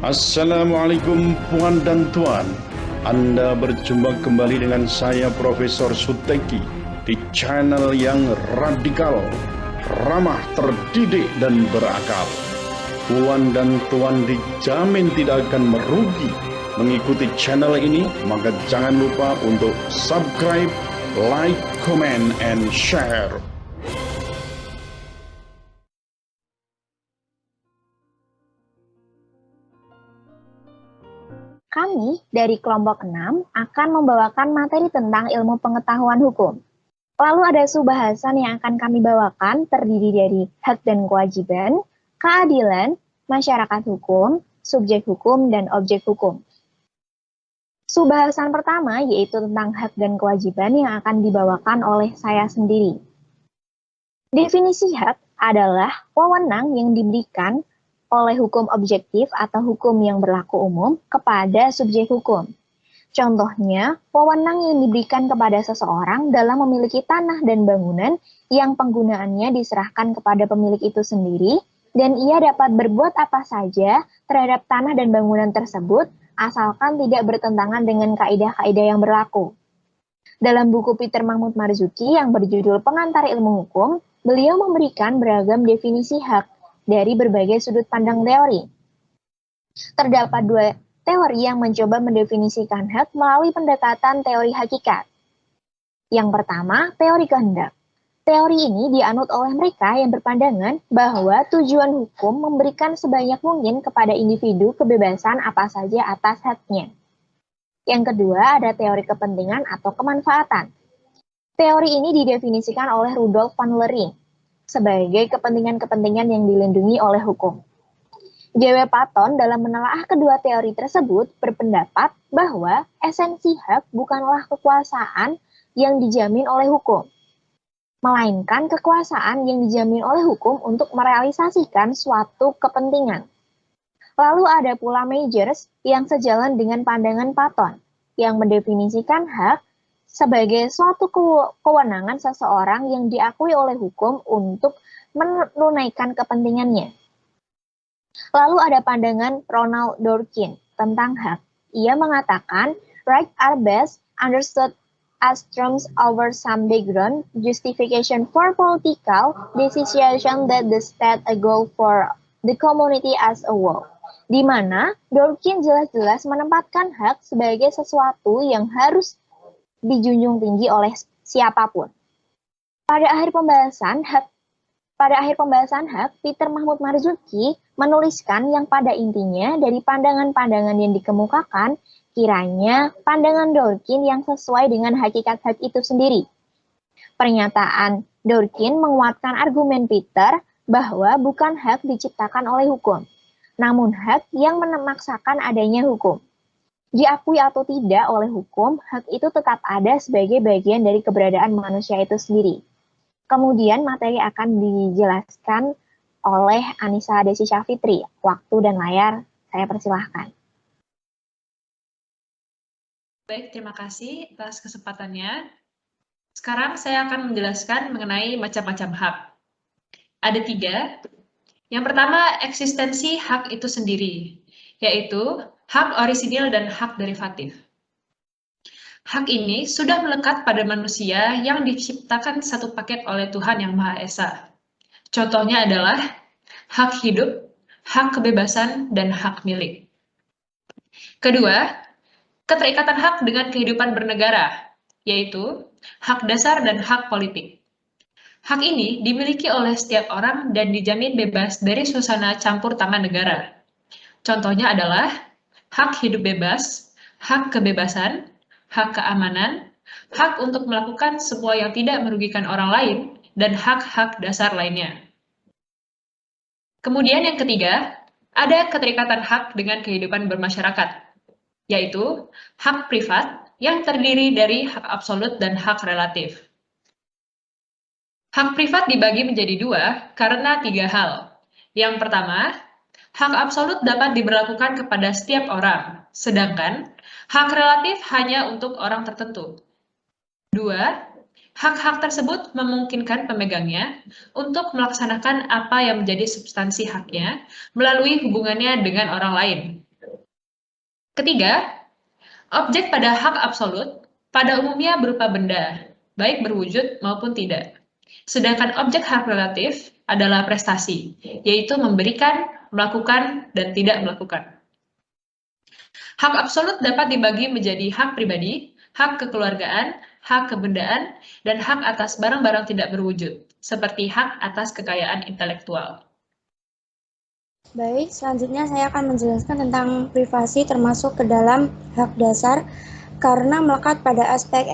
Assalamualaikum puan dan tuan. Anda berjumpa kembali dengan saya Profesor Suteki di channel yang radikal, ramah, terdidik, dan berakal. Puan dan tuan dijamin tidak akan merugi mengikuti channel ini, maka jangan lupa untuk subscribe, like, comment, and share. Kami dari kelompok 6 akan membawakan materi tentang ilmu pengetahuan hukum. Lalu ada subbahasan yang akan kami bawakan terdiri dari hak dan kewajiban, keadilan, masyarakat hukum, subjek hukum, dan objek hukum. Subbahasan pertama yaitu tentang hak dan kewajiban yang akan dibawakan oleh saya sendiri. Definisi hak adalah wewenang yang diberikan oleh hukum objektif atau hukum yang berlaku umum kepada subjek hukum. Contohnya, wewenang yang diberikan kepada seseorang dalam memiliki tanah dan bangunan yang penggunaannya diserahkan kepada pemilik itu sendiri, dan ia dapat berbuat apa saja terhadap tanah dan bangunan tersebut, asalkan tidak bertentangan dengan kaidah-kaidah yang berlaku. Dalam buku Peter Mahmud Marzuki yang berjudul Pengantar Ilmu Hukum, beliau memberikan beragam definisi hak dari berbagai sudut pandang teori. Terdapat dua teori yang mencoba mendefinisikan hak melalui pendekatan teori hakikat. Yang pertama, teori kehendak. Teori ini dianut oleh mereka yang berpandangan bahwa tujuan hukum memberikan sebanyak mungkin kepada individu kebebasan apa saja atas haknya. Yang kedua, ada teori kepentingan atau kemanfaatan. Teori ini didefinisikan oleh Rudolf van Lering sebagai kepentingan-kepentingan yang dilindungi oleh hukum. J.W. Patton dalam menelaah kedua teori tersebut berpendapat bahwa esensi hak bukanlah kekuasaan yang dijamin oleh hukum, melainkan kekuasaan yang dijamin oleh hukum untuk merealisasikan suatu kepentingan. Lalu ada pula Majors yang sejalan dengan pandangan Patton, yang mendefinisikan hak sebagai suatu kewenangan seseorang yang diakui oleh hukum untuk menunaikan kepentingannya. Lalu ada pandangan Ronald Dworkin tentang hak. Ia mengatakan, rights are best understood as terms over some background justification for political decision that the state a goal for the community as a whole. Di mana Dworkin jelas-jelas menempatkan hak sebagai sesuatu yang harus dijunjung tinggi oleh siapapun. Pada akhir pembahasan hak, Peter Mahmud Marzuki menuliskan yang pada intinya dari pandangan-pandangan yang dikemukakan, kiranya pandangan Dworkin yang sesuai dengan hakikat hak itu sendiri. Pernyataan Dworkin menguatkan argumen Peter bahwa bukan hak diciptakan oleh hukum, namun hak yang memaksakan adanya hukum. Diakui atau tidak oleh hukum, hak itu tetap ada sebagai bagian dari keberadaan manusia itu sendiri. Kemudian materi akan dijelaskan oleh Anissa Desi Syafitri. Waktu dan layar saya persilahkan. Baik, terima kasih atas kesempatannya. Sekarang saya akan menjelaskan mengenai macam-macam hak. Ada 3. Yang pertama, eksistensi hak itu sendiri, yaitu hak orisinil dan hak derivatif. Hak ini sudah melekat pada manusia yang diciptakan satu paket oleh Tuhan Yang Maha Esa. Contohnya adalah hak hidup, hak kebebasan, dan hak milik. Kedua, keterikatan hak dengan kehidupan bernegara, yaitu hak dasar dan hak politik. Hak ini dimiliki oleh setiap orang dan dijamin bebas dari suasana campur tangan negara. Contohnya adalah hak hidup bebas, hak kebebasan, hak keamanan, hak untuk melakukan semua yang tidak merugikan orang lain, dan hak-hak dasar lainnya. Kemudian yang ketiga, ada keterikatan hak dengan kehidupan bermasyarakat, yaitu hak privat yang terdiri dari hak absolut dan hak relatif. Hak privat dibagi menjadi 2 karena 3 hal. Yang pertama, hak absolut dapat diberlakukan kepada setiap orang, sedangkan hak relatif hanya untuk orang tertentu. 2, hak-hak tersebut memungkinkan pemegangnya untuk melaksanakan apa yang menjadi substansi haknya melalui hubungannya dengan orang lain, Ketiga, objek pada hak absolut pada umumnya berupa benda, baik berwujud maupun tidak. Sedangkan objek hak relatif adalah prestasi, yaitu memberikan, melakukan, dan tidak melakukan. Hak absolut dapat dibagi menjadi hak pribadi, hak kekeluargaan, hak kebendaan, dan hak atas barang-barang tidak berwujud, seperti hak atas kekayaan intelektual. Baik, selanjutnya saya akan menjelaskan tentang privasi termasuk ke dalam hak dasar karena melekat pada aspek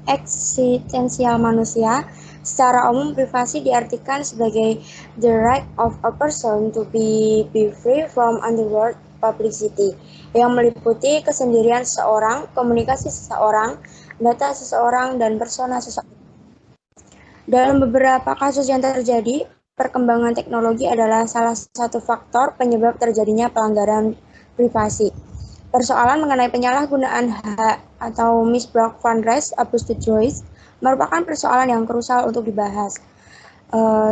eksistensial manusia. Secara umum, privasi diartikan sebagai the right of a person to be free from underworld publicity, yang meliputi kesendirian seseorang, komunikasi seseorang, data seseorang, dan persona seseorang. Dalam beberapa kasus yang terjadi, perkembangan teknologi adalah salah satu faktor penyebab terjadinya pelanggaran privasi. Persoalan mengenai penyalahgunaan hak atau misbroke fundraise abuse to choice merupakan persoalan yang krusial untuk dibahas.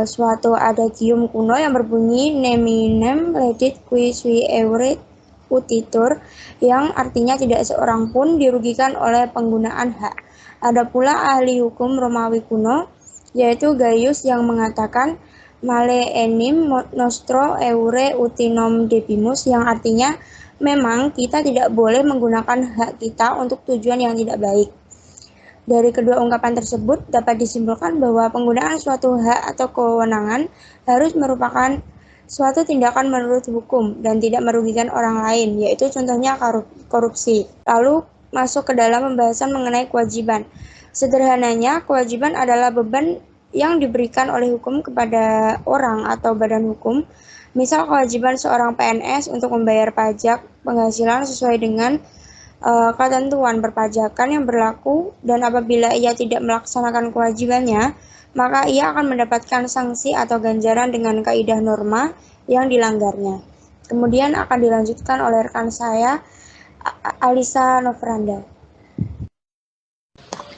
Suatu adagium kuno yang berbunyi neminem ledit qui sui euret utitur, yang artinya tidak seorang pun dirugikan oleh penggunaan hak. Ada pula ahli hukum Romawi kuno, yaitu Gaius, yang mengatakan male enim nostro eure utinom debimus, yang artinya memang kita tidak boleh menggunakan hak kita untuk tujuan yang tidak baik. Dari kedua ungkapan tersebut dapat disimpulkan bahwa penggunaan suatu hak atau kewenangan harus merupakan suatu tindakan menurut hukum dan tidak merugikan orang lain, yaitu contohnya korupsi. Lalu masuk ke dalam pembahasan mengenai kewajiban. Sederhananya, kewajiban adalah beban yang diberikan oleh hukum kepada orang atau badan hukum. Misal kewajiban seorang PNS untuk membayar pajak penghasilan sesuai dengan ketentuan perpajakan yang berlaku, dan apabila ia tidak melaksanakan kewajibannya, maka ia akan mendapatkan sanksi atau ganjaran dengan kaidah norma yang dilanggarnya. Kemudian akan dilanjutkan oleh rekan saya, Alisa Nofranda.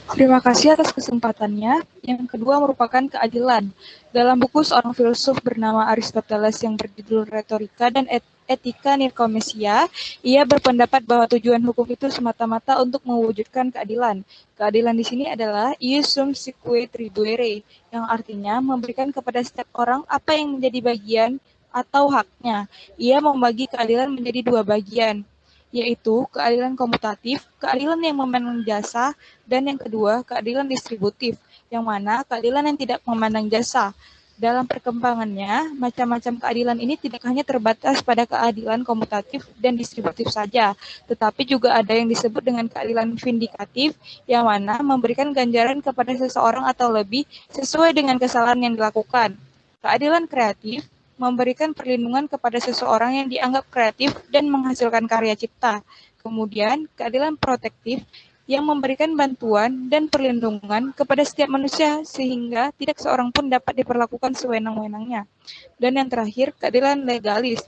Terima kasih atas kesempatannya. Yang kedua merupakan keadilan. Dalam buku seorang filsuf bernama Aristoteles yang berjudul Retorika dan Etika Nikomesia, ia berpendapat bahwa tujuan hukum itu semata-mata untuk mewujudkan keadilan. Keadilan di sini adalah ius sum sique tribuere, yang artinya memberikan kepada setiap orang apa yang menjadi bagian atau haknya. Ia membagi keadilan menjadi dua bagian, yaitu keadilan komutatif, keadilan yang memandang jasa, dan yang kedua, keadilan distributif, yang mana keadilan yang tidak memandang jasa. Dalam perkembangannya, macam-macam keadilan ini tidak hanya terbatas pada keadilan komutatif dan distributif saja, tetapi juga ada yang disebut dengan keadilan vindikatif, yang mana memberikan ganjaran kepada seseorang atau lebih sesuai dengan kesalahan yang dilakukan. Keadilan kreatif memberikan perlindungan kepada seseorang yang dianggap kreatif dan menghasilkan karya cipta. Kemudian, keadilan protektif yang memberikan bantuan dan perlindungan kepada setiap manusia sehingga tidak seorang pun dapat diperlakukan sewenang-wenangnya. Dan yang terakhir, keadilan legalis,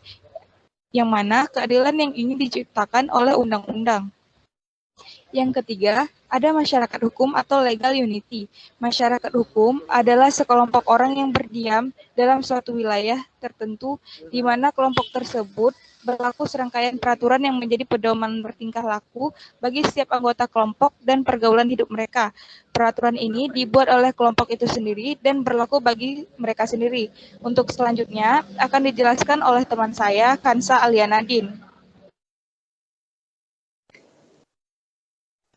yang mana keadilan yang ingin diciptakan oleh undang-undang. Yang ketiga, ada masyarakat hukum atau legal unity. Masyarakat hukum adalah sekelompok orang yang berdiam dalam suatu wilayah tertentu, di mana kelompok tersebut berlaku serangkaian peraturan yang menjadi pedoman bertingkah laku bagi setiap anggota kelompok dan pergaulan hidup mereka. Peraturan ini dibuat oleh kelompok itu sendiri dan berlaku bagi mereka sendiri. Untuk selanjutnya akan dijelaskan oleh teman saya, Kansa Alianadin.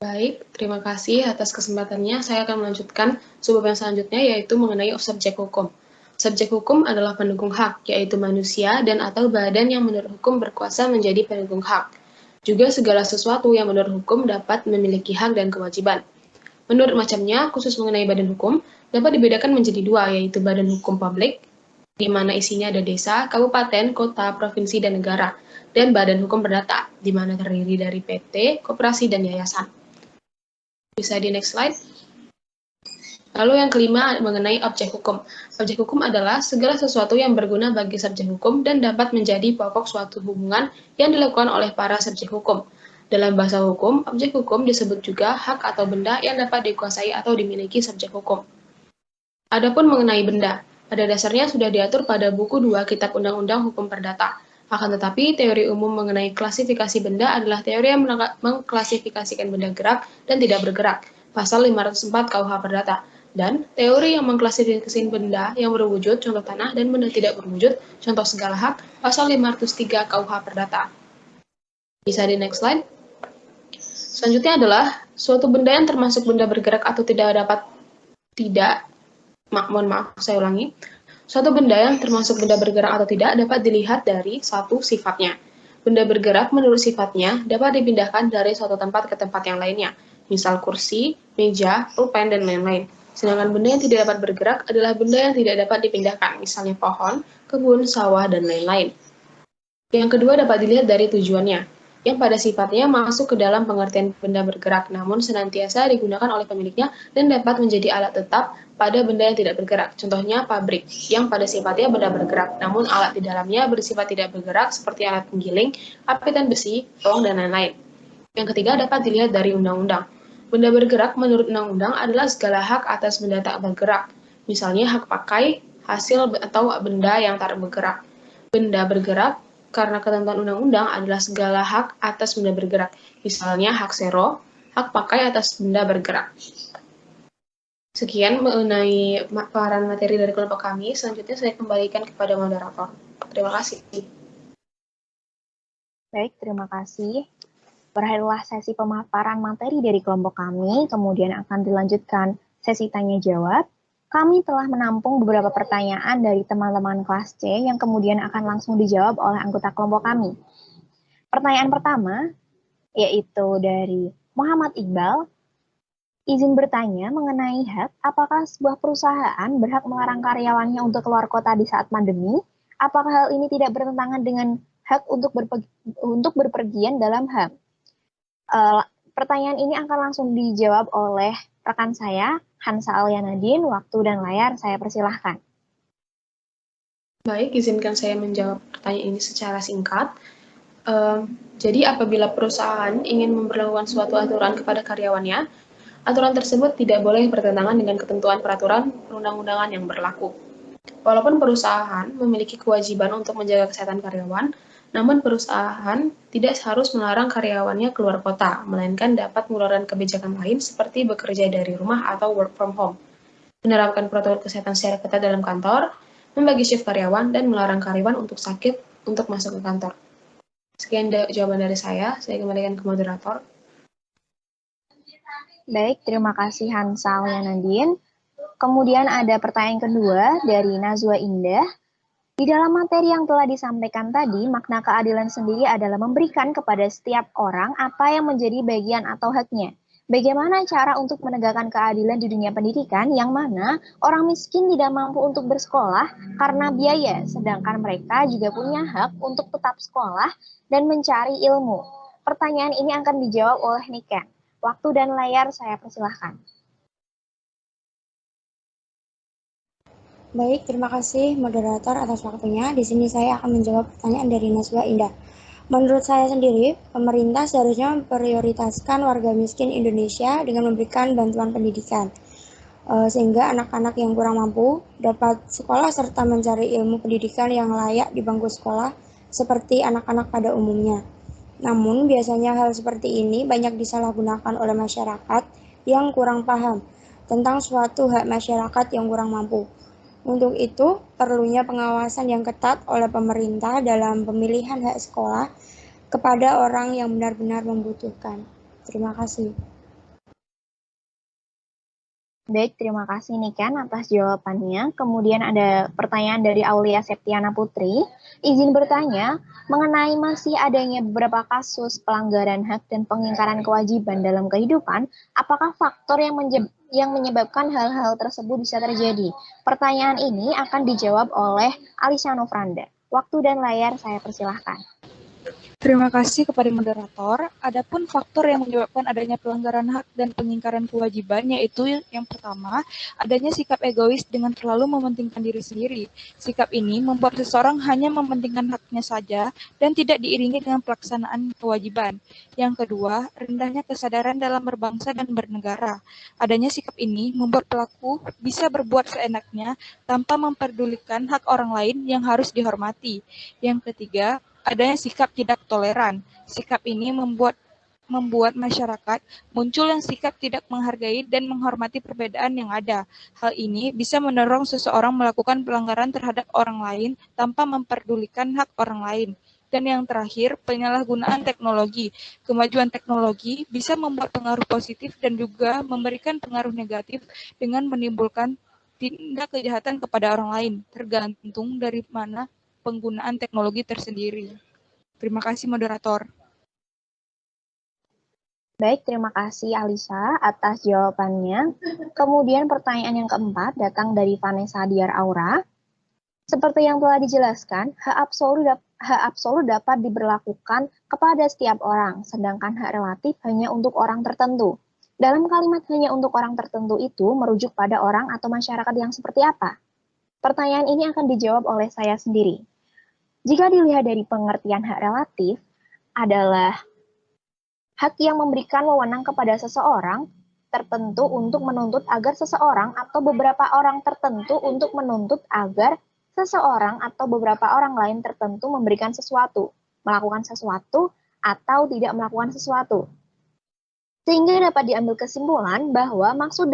Baik, terima kasih atas kesempatannya. Saya akan melanjutkan subbab yang selanjutnya, yaitu mengenai subjek hukum. Subjek hukum adalah pendukung hak, yaitu manusia dan atau badan yang menurut hukum berkuasa menjadi pendukung hak. Juga segala sesuatu yang menurut hukum dapat memiliki hak dan kewajiban. Menurut macamnya, khusus mengenai badan hukum, dapat dibedakan menjadi dua, yaitu badan hukum publik, di mana isinya ada desa, kabupaten, kota, provinsi, dan negara, dan badan hukum perdata, di mana terdiri dari PT, koperasi, dan yayasan. Bisa di next slide. Lalu yang kelima mengenai objek hukum. Objek hukum adalah segala sesuatu yang berguna bagi subjek hukum dan dapat menjadi pokok suatu hubungan yang dilakukan oleh para subjek hukum. Dalam bahasa hukum, objek hukum disebut juga hak atau benda yang dapat dikuasai atau dimiliki subjek hukum. Adapun mengenai benda, pada dasarnya sudah diatur pada buku 2 Kitab Undang-Undang Hukum Perdata. Akan tetapi, teori umum mengenai klasifikasi benda adalah teori yang mengklasifikasikan benda gerak dan tidak bergerak, pasal 504 KUH Perdata. Dan teori yang mengklasifikasi benda yang berwujud, contoh tanah, dan benda tidak berwujud, contoh segala hak, pasal 503 KUH Perdata. Bisa di next slide. Selanjutnya adalah suatu benda yang termasuk benda bergerak atau saya ulangi. Suatu benda yang termasuk benda bergerak atau tidak dapat dilihat dari satu sifatnya. Benda bergerak menurut sifatnya dapat dipindahkan dari suatu tempat ke tempat yang lainnya, misal kursi, meja, pulpen, dan lain-lain. Sedangkan benda yang tidak dapat bergerak adalah benda yang tidak dapat dipindahkan, misalnya pohon, kebun, sawah, dan lain-lain. Yang kedua dapat dilihat dari tujuannya, yang pada sifatnya masuk ke dalam pengertian benda bergerak, namun senantiasa digunakan oleh pemiliknya dan dapat menjadi alat tetap pada benda yang tidak bergerak. Contohnya pabrik, yang pada sifatnya benda bergerak, namun alat di dalamnya bersifat tidak bergerak seperti alat penggiling, apitan besi, tong, dan lain-lain. Yang ketiga dapat dilihat dari undang-undang. Benda bergerak menurut undang-undang adalah segala hak atas benda tak bergerak, misalnya hak pakai, hasil, atau benda yang tak bergerak. Benda bergerak karena ketentuan undang-undang adalah segala hak atas benda bergerak, misalnya hak sero, hak pakai atas benda bergerak. Sekian mengenai paparan materi dari kelompok kami. Selanjutnya saya kembalikan kepada moderator. Terima kasih. Baik, terima kasih. Berakhirlah sesi pemaparan materi dari kelompok kami, kemudian akan dilanjutkan sesi tanya-jawab. Kami telah menampung beberapa pertanyaan dari teman-teman kelas C yang kemudian akan langsung dijawab oleh anggota kelompok kami. Pertanyaan pertama, yaitu dari Muhammad Iqbal. Izin bertanya mengenai hak, apakah sebuah perusahaan berhak melarang karyawannya untuk keluar kota di saat pandemi? Apakah hal ini tidak bertentangan dengan hak untuk berpergian dalam HAM? Pertanyaan ini akan langsung dijawab oleh rekan saya, Hansa Alianadin. Waktu dan layar saya persilahkan. Baik, izinkan saya menjawab pertanyaan ini secara singkat. Jadi apabila perusahaan ingin memperlakukan suatu aturan kepada karyawannya, aturan tersebut tidak boleh bertentangan dengan ketentuan peraturan perundang-undangan yang berlaku. Walaupun perusahaan memiliki kewajiban untuk menjaga kesehatan karyawan, namun perusahaan tidak harus melarang karyawannya keluar kota, melainkan dapat mengeluarkan kebijakan lain seperti bekerja dari rumah atau work from home, menerapkan protokol kesehatan secara ketat dalam kantor, membagi shift karyawan, dan melarang karyawan untuk sakit untuk masuk ke kantor. Sekian jawaban dari saya kembalikan ke moderator. Baik, terima kasih Hansa Alianadin. Kemudian ada pertanyaan kedua dari Nazwa Indah. Di dalam materi yang telah disampaikan tadi, makna keadilan sendiri adalah memberikan kepada setiap orang apa yang menjadi bagian atau haknya. Bagaimana cara untuk menegakkan keadilan di dunia pendidikan yang mana orang miskin tidak mampu untuk bersekolah karena biaya, sedangkan mereka juga punya hak untuk tetap sekolah dan mencari ilmu? Pertanyaan ini akan dijawab oleh Niken. Waktu dan layar saya persilahkan. Baik, terima kasih moderator atas waktunya. Di sini saya akan menjawab pertanyaan dari Nazwa Indah. Menurut saya sendiri, pemerintah seharusnya memprioritaskan warga miskin Indonesia dengan memberikan bantuan pendidikan, sehingga anak-anak yang kurang mampu dapat sekolah serta mencari ilmu pendidikan yang layak di bangku sekolah seperti anak-anak pada umumnya. Namun, biasanya hal seperti ini banyak disalahgunakan oleh masyarakat yang kurang paham tentang suatu hak masyarakat yang kurang mampu. Untuk itu, perlunya pengawasan yang ketat oleh pemerintah dalam pemilihan hak sekolah kepada orang yang benar-benar membutuhkan. Terima kasih. Baik, terima kasih Niken atas jawabannya. Kemudian ada pertanyaan dari Aulia Septiana Putri. Izin bertanya, mengenai masih adanya beberapa kasus pelanggaran hak dan pengingkaran kewajiban dalam kehidupan, apakah faktor yang menyebabkan hal-hal tersebut bisa terjadi? Pertanyaan ini akan dijawab oleh Alisha Nofranda. Waktu dan layar saya persilahkan. Terima kasih kepada moderator. Adapun faktor yang menyebabkan adanya pelanggaran hak dan pengingkaran kewajiban yaitu yang pertama, adanya sikap egois dengan terlalu mementingkan diri sendiri. Sikap ini membuat seseorang hanya mementingkan haknya saja dan tidak diiringi dengan pelaksanaan kewajiban. Yang kedua, rendahnya kesadaran dalam berbangsa dan bernegara. Adanya sikap ini membuat pelaku bisa berbuat seenaknya tanpa memperdulikan hak orang lain yang harus dihormati. Yang ketiga, adanya sikap tidak toleran. Sikap ini membuat masyarakat muncul yang sikap tidak menghargai dan menghormati perbedaan yang ada. Hal ini bisa mendorong seseorang melakukan pelanggaran terhadap orang lain tanpa memperdulikan hak orang lain. Dan yang terakhir, penyalahgunaan teknologi. Kemajuan teknologi bisa membuat pengaruh positif dan juga memberikan pengaruh negatif dengan menimbulkan tindak kejahatan kepada orang lain, tergantung dari mana penggunaan teknologi tersendiri. Terima kasih, moderator. Baik, terima kasih Alisa atas jawabannya. Kemudian pertanyaan yang keempat datang dari Vanessa Diar Aura. Seperti yang telah dijelaskan, hak absolut dapat diberlakukan kepada setiap orang, sedangkan hak relatif hanya untuk orang tertentu. Dalam kalimat hanya untuk orang tertentu itu merujuk pada orang atau masyarakat yang seperti apa? Pertanyaan ini akan dijawab oleh saya sendiri. Jika dilihat dari pengertian hak relatif, adalah hak yang memberikan wewenang kepada seseorang tertentu untuk menuntut agar seseorang atau beberapa orang tertentu untuk menuntut agar seseorang atau beberapa orang lain tertentu memberikan sesuatu, melakukan sesuatu, atau tidak melakukan sesuatu. Sehingga dapat diambil kesimpulan bahwa maksud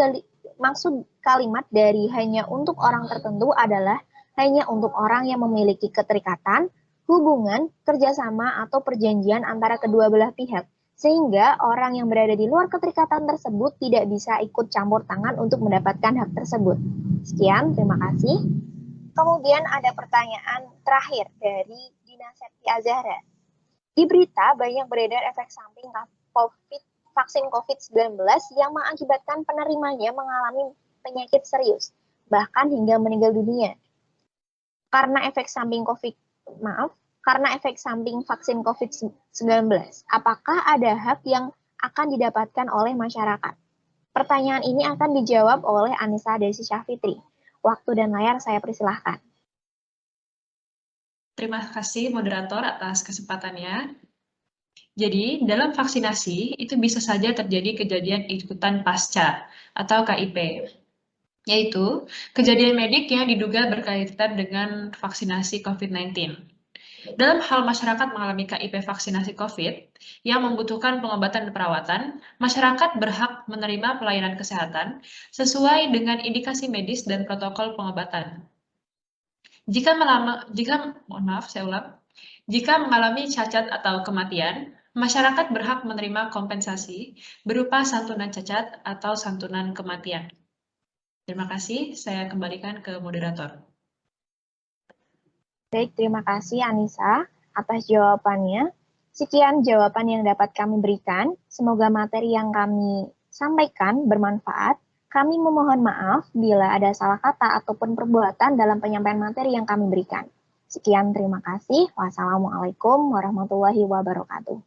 kalimat dari hanya untuk orang tertentu adalah hanya untuk orang yang memiliki keterikatan, hubungan, kerjasama, atau perjanjian antara kedua belah pihak. Sehingga orang yang berada di luar keterikatan tersebut tidak bisa ikut campur tangan untuk mendapatkan hak tersebut. Sekian, terima kasih. Kemudian ada pertanyaan terakhir dari Dina Septia Zahra. Di berita banyak beredar efek samping vaksin COVID-19 yang mengakibatkan penerimanya mengalami penyakit serius, bahkan hingga meninggal dunia. Karena efek samping vaksin COVID-19, apakah ada hak yang akan didapatkan oleh masyarakat? Pertanyaan ini akan dijawab oleh Anissa Desi Syafitri. Waktu dan layar saya persilahkan. Terima kasih moderator atas kesempatannya. Jadi, dalam vaksinasi itu bisa saja terjadi kejadian ikutan pasca atau KIP, yaitu kejadian medik yang diduga berkaitan dengan vaksinasi COVID-19. Dalam hal masyarakat mengalami KIP vaksinasi COVID yang membutuhkan pengobatan dan perawatan, masyarakat berhak menerima pelayanan kesehatan sesuai dengan indikasi medis dan protokol pengobatan. Jika mengalami cacat atau kematian, masyarakat berhak menerima kompensasi berupa santunan cacat atau santunan kematian. Terima kasih, saya kembalikan ke moderator. Baik, terima kasih Anissa atas jawabannya. Sekian jawaban yang dapat kami berikan. Semoga materi yang kami sampaikan bermanfaat. Kami memohon maaf bila ada salah kata ataupun perbuatan dalam penyampaian materi yang kami berikan. Sekian, terima kasih. Wassalamualaikum warahmatullahi wabarakatuh.